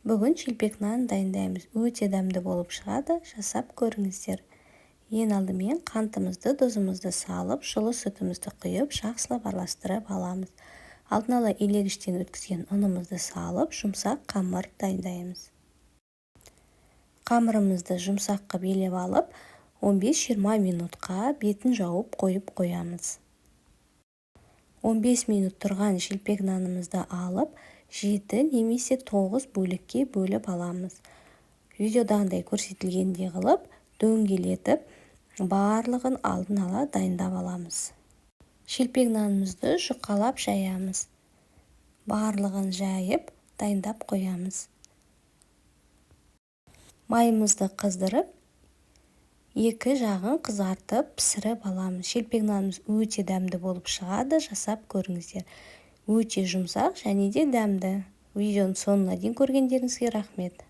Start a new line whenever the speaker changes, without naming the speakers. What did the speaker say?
Бүгін шелпек нан дайындаймыз. Өте дәмді болып шығады, жасап көріңіздер. Ең алдымен қантымызды, тұзымызды салып, жылы сүтімізді құйып, жақсылап араластырып аламыз. Алдын ала илегіштен өткізген ұнымызды салып, жұмсақ қамыр дайындаймыз. Қамырымызды жұмсақ қып елеп алып, 15-20 минутқа бетін жауып қоямыз. 15 минут тұрған шелпек нанымызды алып, 7 немесе 9 бөлікке бөліп аламыз. Видеодағындай көрсетілгендей қылып, дөңгелетіп, барлығын алдын ала дайындап аламыз. Шелпек нанымызды жұқалап жаямыз. Барлығын жайып, дайындап қоямыз. Майымызды қыздырып, екі жағын қызартып, пісіріп аламыз. Шелпек нанымыз өте дәмді болып шығады, жасап көріңіздер. Өте жұмсақ және де дәмді. Видеоның соңына дейін көргендеріңізге рахмет.